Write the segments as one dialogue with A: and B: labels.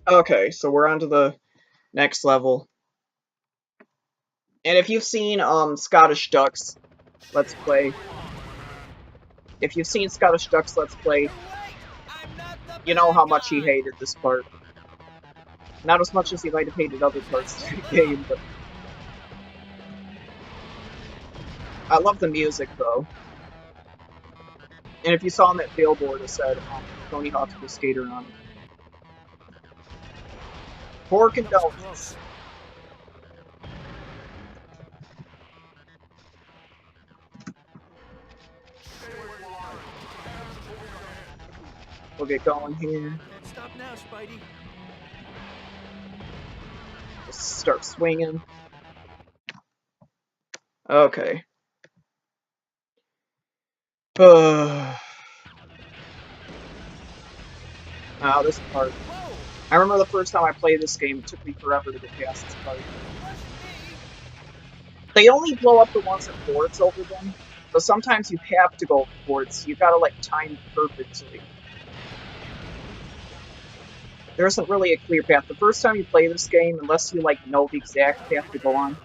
A: Okay, so we're on to the next level. And if you've seen Scottish Ducks Let's Play, if you've seen Scottish Ducks Let's Play, you know how much he hated this part. Not as much as he might have hated other parts of the game, but I love the music though. And if you saw on that billboard, it said Tony Hawk's Pro Skater on it. Pork and donuts. We'll get going here.
B: Can't stop now, Spidey.
A: Just start swinging. Okay. Now this part. I remember the first time I played this game, it took me forever to get past this part. They only blow up the ones that boards over them, but sometimes you have to go boards. You gotta like time perfectly. There isn't really a clear path. The first time you play this game, unless you like know the exact path to go on,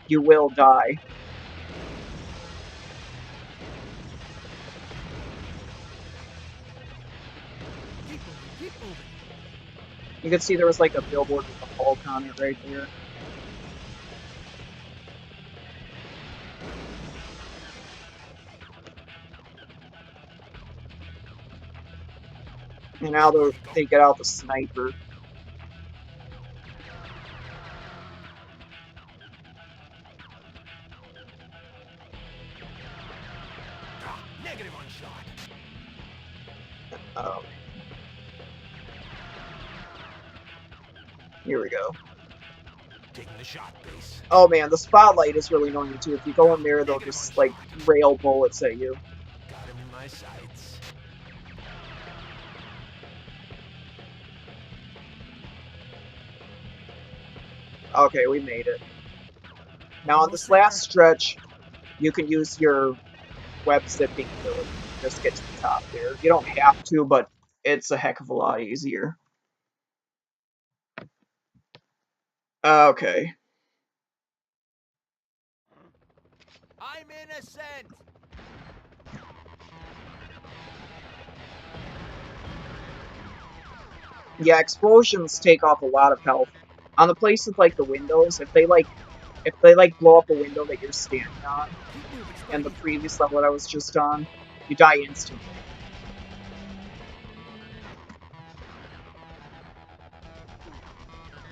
A: you will die. You can see there was like a billboard with a Hulk on it right there. And now they get out the sniper.
B: Negative on shot.
A: Here we go.
B: Taking the shot base.
A: Oh man, the spotlight is really annoying too. If you go in there, they'll just like rail bullets at you.
B: Got him in my sights.
A: Okay, we made it. Now on this last stretch, you can use your web zipping ability. Just get to the top there. You don't have to, but it's a heck of a lot easier. Okay.
B: I'm innocent.
A: Yeah, explosions take off a lot of health. On the place with like the windows, if they blow up a window that you're standing on, and the previous level that I was just on, you die instantly.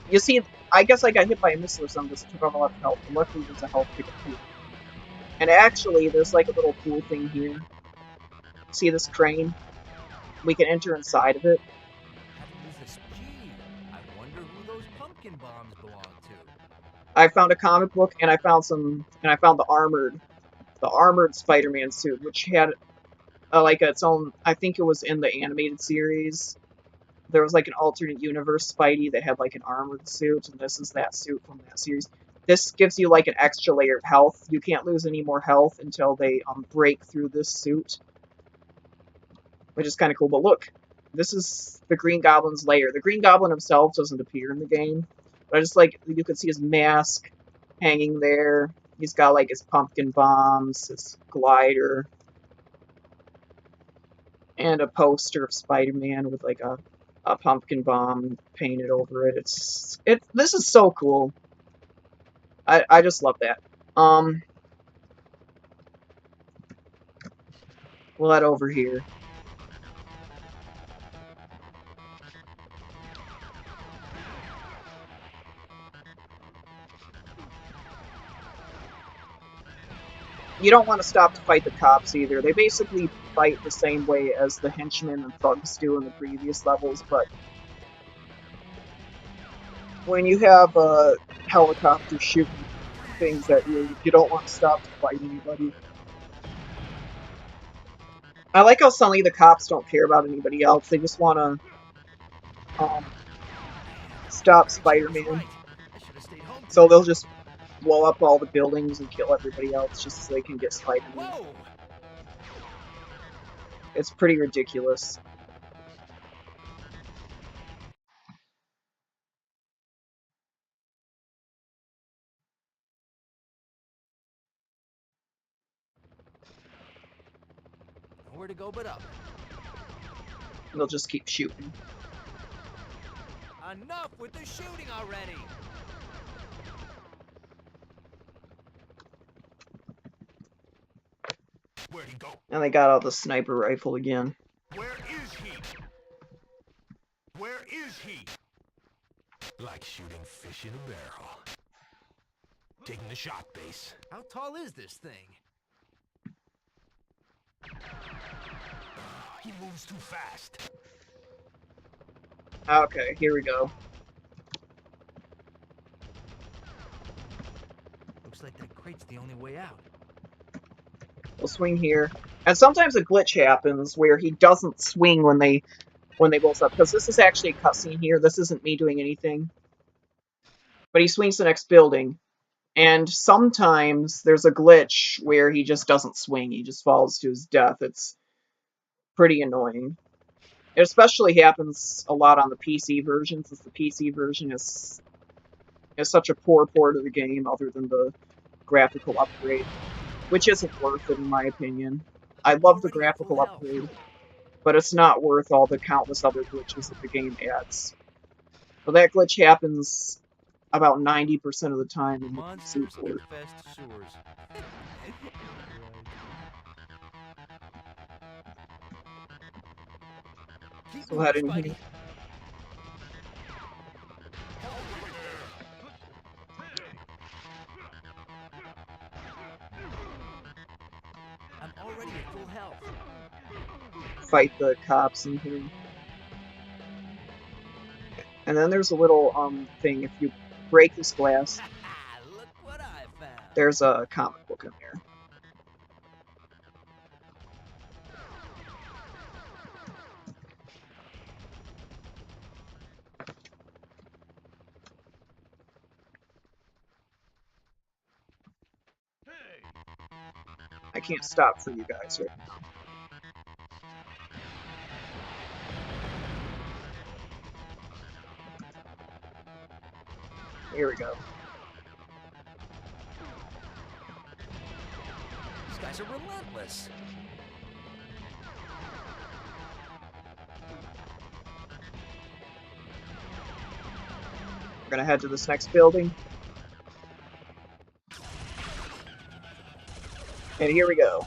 A: You see, I guess I got hit by a missile or something because it took off a lot of health, but luckily there's a health pickup here. And actually, there's like a little cool thing here. See this crane? We can enter inside of it.
B: I wonder who those pumpkin bombs belong to.
A: I found a comic book and I found the armored Spider-Man suit, which had like its own. I think it was in the animated series. There was like an alternate universe Spidey that had like an armored suit, and this is that suit from that series. This gives you like an extra layer of health. You can't lose any more health until they break through this suit, which is kind of cool. But look, this is the Green Goblin's lair. The Green Goblin himself doesn't appear in the game, but I just like you can see his mask hanging there. He's got like his pumpkin bombs, his glider, and a poster of Spider-Man with like a pumpkin bomb painted over it. This is so cool. I just love that. We'll head over here. You don't want to stop to fight the cops either. They basically fight the same way as the henchmen and thugs do in the previous levels, but when you have a helicopter shooting things at you, you don't want to stop to fight anybody. I like how suddenly the cops don't care about anybody else. They just want to stop Spider-Man. So they'll just blow up all the buildings and kill everybody else just so they can get Spider-Man. It's pretty ridiculous.
B: nowhere to go but up.
A: They'll just keep shooting.
B: Enough with the shooting already. Where'd he go?
A: And they got out the sniper rifle again.
B: Where is he? Where is he? Like shooting fish in a barrel. Taking the shot base. How tall is this thing? He moves too fast.
A: Okay, here we go.
B: Looks like that crate's the only way out.
A: We'll swing here. And sometimes a glitch happens where he doesn't swing when they both up. Because this is actually a cutscene here. This isn't me doing anything. But he swings the next building. And sometimes there's a glitch where he just doesn't swing. He just falls to his death. It's pretty annoying. It especially happens a lot on the PC version, since the PC version is such a poor port of the game, other than the graphical upgrade, which isn't worth it in my opinion. I love the graphical upgrade, but it's not worth all the countless other glitches that the game adds. Well, that glitch happens about 90% of the time in the PC port. So head in here.
B: I'm already at full health.
A: Fight the cops in here. And then there's a little thing. If you break this glass,
B: Look what I found.
A: there's a comic book in there. I can't stop for you guys right now. Here we go.
B: These guys are relentless.
A: We're gonna head to this next building. And here we go.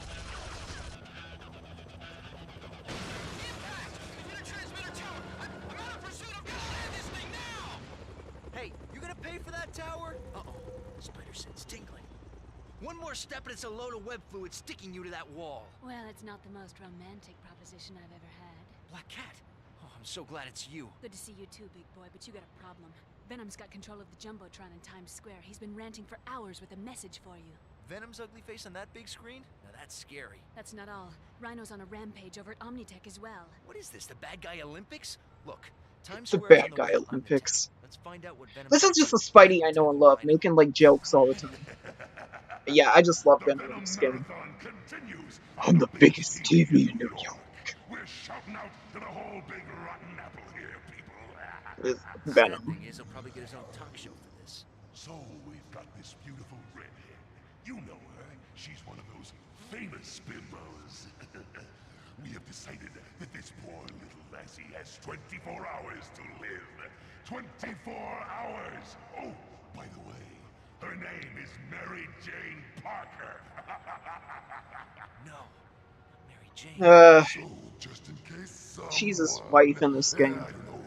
B: Hey, you gonna pay for that tower? Uh-oh. Spider sense tingling. One more step and it's a load of web fluid sticking you to that wall.
C: Well, it's not the most romantic proposition I've ever had.
B: Black Cat. Oh, I'm so glad it's you.
C: Good to see you too, big boy, but you got a problem. Venom's got control of the Jumbotron in Times Square. He's been ranting for hours with a message for you.
B: Venom's ugly face on that big screen? Now that's scary.
C: That's not all. Rhino's on a rampage over at Omnitech as well.
B: What is this, the bad guy Olympics? Look, Times
A: The
B: Square's
A: bad
B: on the
A: guy
B: way to
A: Olympics.
B: Omnitech. Let's find out what Venom.
A: This is just the Spidey I know and love, making like jokes all the time. But yeah, I just love Venom in this game. I'm the biggest TV in New York.
D: We're shouting out to the whole big rotten apple here, people.
A: With
B: Sad
A: Venom.
B: thing is, he'll probably get his own talk show for this.
D: So we've got this beautiful redhead. You know her. She's one of those famous bimbos. We have decided that this poor little lassie has 24 hours to live. 24 hours! Oh, by the way, her name is Mary Jane Parker.
B: No, Mary Jane.
D: So, just in case
A: She's his wife in this game.
D: I don't know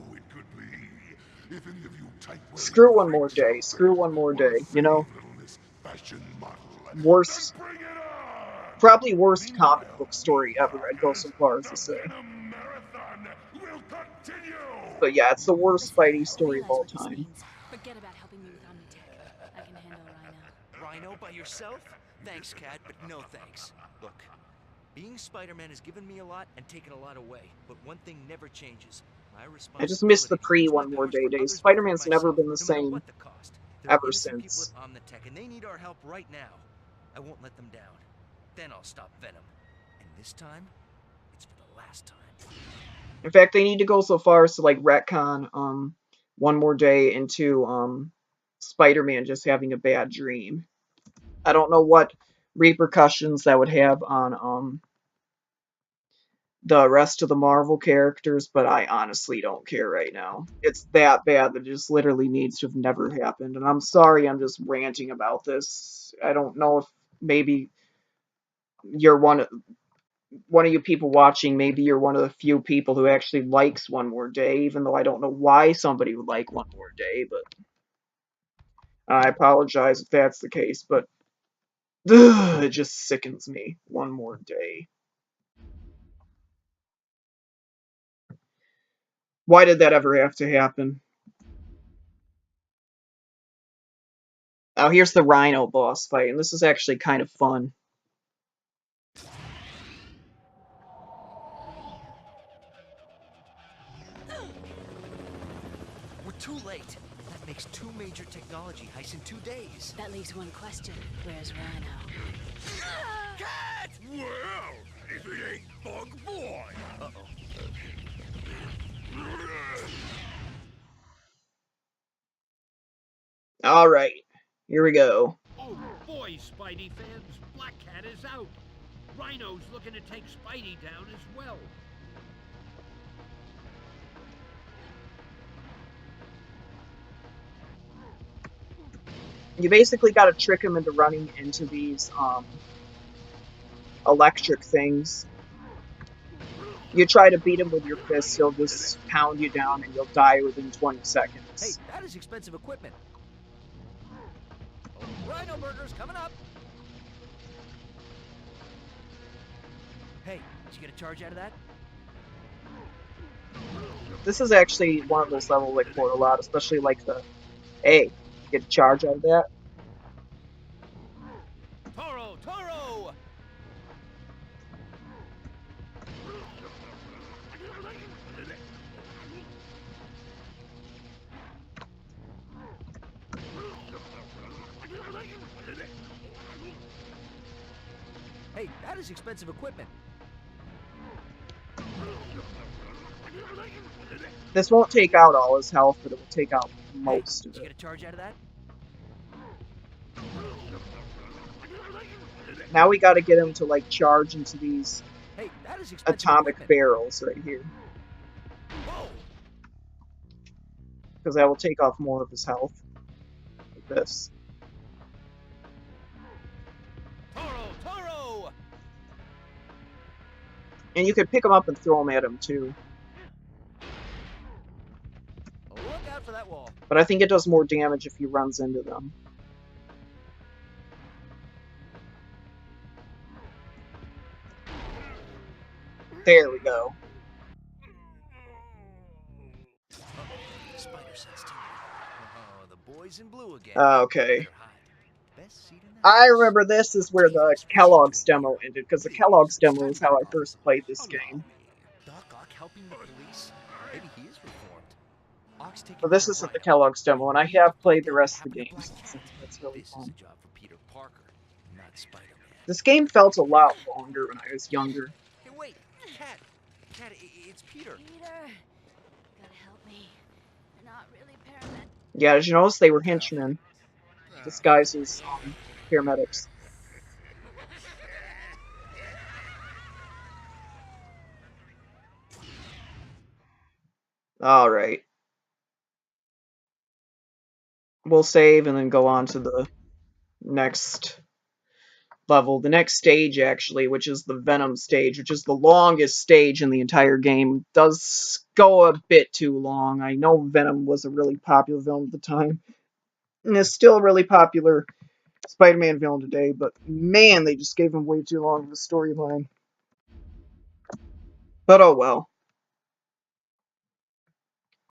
D: who it could be. If any of you type-wearing
A: Screw one more
D: freaks
A: day.
D: out
A: Screw
D: there
A: one more
D: want
A: day.
D: to
A: You know,
D: save little Miss Fashion Model,
A: worst,
D: then bring it on!
A: probably worst comic book story ever. I'd go so far as to
D: The
A: say.
D: Venom Marathon will continue!
A: But yeah, it's the worst
C: Listen,
A: Spidey story of
C: realize
A: all
C: what this
A: time.
C: means. Forget about helping me with Omnitech. I can handle Rhino.
B: Rhino by yourself? Thanks, Cat, but no thanks. Look, being Spider-Man has given me a lot and taken a lot away, but one thing never changes. My responsibility.
A: I just missed the pre
B: to do
A: one more
B: my
A: day
B: powers for
A: days.
B: others
A: Spider-Man's
B: before
A: never
B: myself,
A: been the
B: no matter
A: same
B: what the cost. There are
A: ever
B: innocent
A: since.
B: people at Omnitech, and they need our help right now. I won't let them down. Then I'll stop Venom. And this time, it's for the last time.
A: In fact, they need to go so far as to like retcon one more day into Spider-Man just having a bad dream. I don't know what repercussions that would have on the rest of the Marvel characters, but I honestly don't care right now. It's that bad that it just literally needs to have never happened. And I'm sorry I'm just ranting about this. I don't know if maybe you're one of you people watching, maybe you're one of the few people who actually likes One More Day, even though I don't know why somebody would like One More Day, but I apologize if that's the case, but ugh, it just sickens me. One More Day. Why did that ever have to happen? Oh, here's the Rhino boss fight, and this is actually kind of fun.
E: We're too late. That makes 2 major technology heists in 2 days.
C: That leaves one question. Where's Rhino?
E: Cat!
D: Well, if it ain't Bug Boy!
E: Uh-oh.
A: Alright, here we go.
B: Oh boy, Spidey fans, Black Cat is out. Rhino's looking to take Spidey down as well.
A: You basically gotta trick him into running into these, electric things. You try to beat him with your fists, he'll just pound you down and you'll die within 20
E: Hey,
A: seconds.
E: that is expensive equipment. Oh, Rhino burgers coming up. Hey, did you get a charge out of that?
A: This is actually one of those levels I quote a lot, especially like the, hey, get a charge out of that.
E: Toro, Toro! Hey, that is expensive equipment.
A: This won't take out all his health, but it will take out
E: Hey,
A: most
E: did
A: of
E: you get
A: it.
E: a charge out of that?
A: Now we gotta get him to like charge into these
E: Hey, that is expensive
A: atomic
E: equipment.
A: barrels right here,
E: Whoa!
A: because that will take off more of his health. Like this.
E: Toro, Toro!
A: And you could pick him up and throw him at him too.
E: Look out for that wall.
A: But I think it does more damage if he runs into them. There we go.
E: Spider sense too. Oh, the boys in blue again.
A: Okay.
E: Better hide. Best seat in the
A: I
E: house.
A: remember this is where the Kellogg's demo ended, because the Kellogg's demo is how I first played this game.
E: Doc Ock helping the police? Maybe he is reformed. Ock's taking
A: But this
E: care of
A: isn't the
E: Rhino.
A: Kellogg's demo, and I have played the rest of the
E: Happened to
A: games.
E: Black Cat.
A: That's really
E: This is
A: fun.
E: a job for Peter Parker, not Spider-Man.
A: This game felt a lot longer when I was younger.
E: Hey, wait, Cat, it's Peter.
C: Peter, gotta help me. They're not really paramedics.
A: Yeah, did you notice they were henchmen disguised as paramedics? Alright. We'll save and then go on to the next level. The next stage, actually, which is the Venom stage, which is the longest stage in the entire game. Does go a bit too long. I know Venom was a really popular villain at the time. And is still a really popular Spider-Man villain today, but man, they just gave him way too long of a storyline. But oh well.